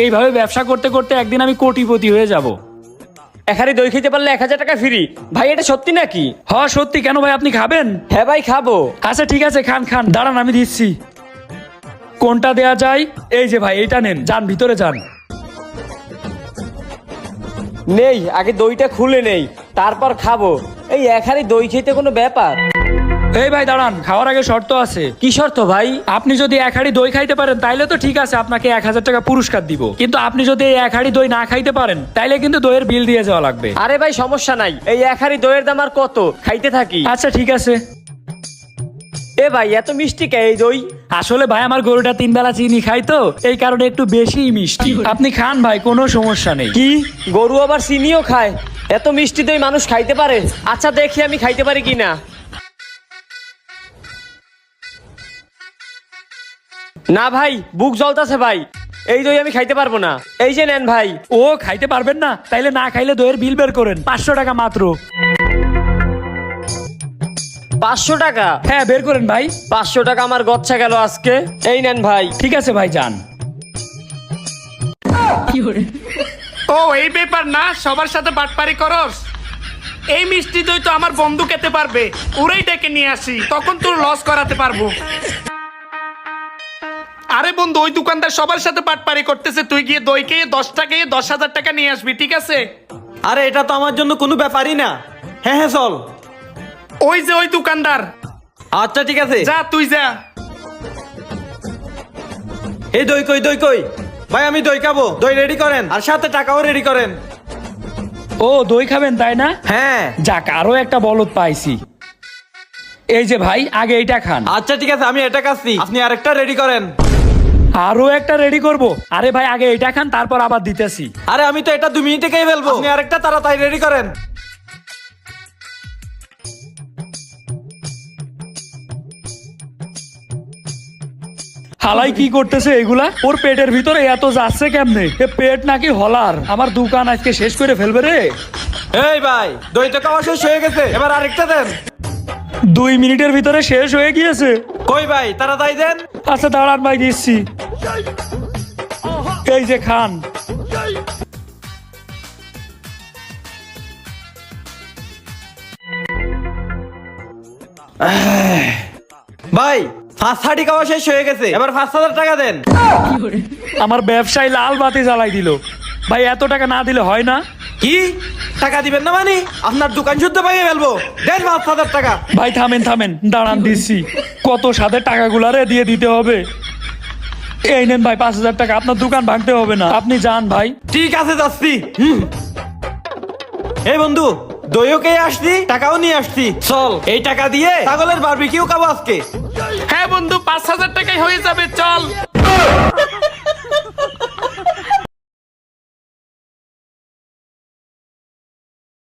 এইভাবে ব্যবসা করতে করতে একদিন আমি কোটিপতি হয়ে যাব। এখানে দই খেতে পারলে 1000 টাকা ফ্রি। ভাই এটা সত্যি নাকি? হ্যাঁ সত্যি। কেন ভাই, আপনি খাবেন? হ্যাঁ ভাই খাবো। আচ্ছা ঠিক আছে, খান খান। দাঁড়ান আমি দিচ্ছি। কোনটা দেয়া যায়? এই যে ভাই, এইটা নেন, যান ভিতরে যান। নেই, আগে দইটা খুলে নেই, তারপর খাবো। এই এখানে দই খেতে কোনো ব্যাপার? এই ভাই দাঁড়ান, খাওয়ার আগে শর্ত আছে। কি শর্ত ভাই? আপনি যদি 1 হাঁড়ি দই খাইতে পারেন তাইলে তো ঠিক আছে, আপনাকে 1000 টাকা পুরস্কার দিব। কিন্তু আপনি যদি এই 1 হাঁড়ি দই না খাইতে পারেন তাইলে কিন্তু দইয়ের বিল দিয়ে যাওয়া লাগবে। আরে ভাই সমস্যা নাই, এই এখানে দইয়ের দাম আর কত, খাইতে থাকি। আচ্ছা ঠিক আছে। এ ভাই এত মিষ্টি কে এই দই? আসলে ভাই আমার গরুটা 3 বেলা চিনি খাই তো, এই কারণে একটু বেশি মিষ্টি। আপনি খান ভাই, কোনো সমস্যা নেই। কি, গরু আবার চিনিও খায়? এত মিষ্টি দই মানুষ খাইতে পারে? আচ্ছা দেখি আমি খাইতে পারি কিনা। না ভাই, বুক জ্বলতাছে ভাই, এই দই আমি খাইতে পারবো না। এই যে নেন ভাই। ও খাইতে পারবেন না? তাইলে না খাইলে দইয়ের বিল বের করেন, 500 টাকা মাত্র। 500 টাকা? হ্যাঁ বের করেন ভাই। 500 টাকা আমার গচ্ছা গেল আজকে। এই নেন ভাই। ঠিক আছে ভাই, যান। ও এই ব্যাপার না, সবার সাথে বাটপারি করস? এই মিষ্টি দই তো আমার বন্ধু খেতে পারবে, ওরাই ডেকে নিয়ে আসি, তখন তোর লস করাতে পারবো। আরে বন্ধু, ওই দোকানদার সবার সাথে বাটপারি করতেছে, তুই গিয়ে দই খেয়ে 10 টাকায় 10,000 টাকা নিয়ে আসবি, ঠিক আছে? আরে এটা তো আমার জন্য কোনো ব্যাপারই না। হ্যাঁ হ্যাঁ চল। ওই যে ওই দোকানদার। আচ্ছা ঠিক আছে, যা তুই যা। এই দই কই, দই কই? ভাই আমি দই খাবো, দই রেডি করেন, আর সাথে টাকাও রেডি করেন। ও দই খাবেন তাই না? হ্যাঁ। যাক, আরো একটা বলদ পাইছি। এই যে ভাই, আগে এইটা খান। আচ্ছা ঠিক আছে, আমি এটা খাচ্ছি, আপনি আরেকটা রেডি করেন। আরো একটা রেডি করব? আরে ভাই আগে এইটা খান, তারপর আবার দিতেছি। আরে আমি তো এটা 2 মিনিটে খেয়ে ফেলবো, আপনি আরেকটা তাড়াতাড়ি রেডি করেন। হালাই কি করতেছে এগুলা? ওর পেটের ভিতরে এত যাচ্ছে কেমনে? এ পেট নাকি হলার? আমার দোকান আজকে শেষ করে ফেলবে রে। এই ভাই, দই তো খাওয়া শেষ হয়ে গেছে, এবার আরেকটা দেন। 2 মিনিটের ভিতরে শেষ হয়ে গিয়েছে। কই ভাই, তাড়াতাড়ি দেন। আচ্ছা দাঁড়ান ভাই, দিচ্ছি। এই যে খান। ভাই 5 খাওয়া শেষ হয়ে গেছে, এবার 5000 টাকা দেন। আমার ব্যবসায় লাল বাতি জ্বালাই দিল। ভাই এত টাকা না দিলে হয় না? কি টাকা দিবেন না মানে? আপনার দোকান শুদ্ধ ভেঙে ফেলবো, দেন 5000 টাকা। ভাই থামেন থামেন, দাঁড়ান দিচ্ছি। কত সাথে টাকাগুলারে দিয়ে দিতে হবে। এই নেন ভাই 5000 টাকা, আপনার দোকান ভাঙতে হবে না, আপনি যান ভাই। ঠিক আছে যাচ্ছি। এই বন্ধু, দইও খেয়ে আসছি, টাকাও নিয়ে আসছি, চল এই টাকা দিয়ে ছাগলের বারবিকিউ খাবো আজকে। হ্যাঁ বন্ধু, 5,000 টাকায় হয়ে যাবে, চল।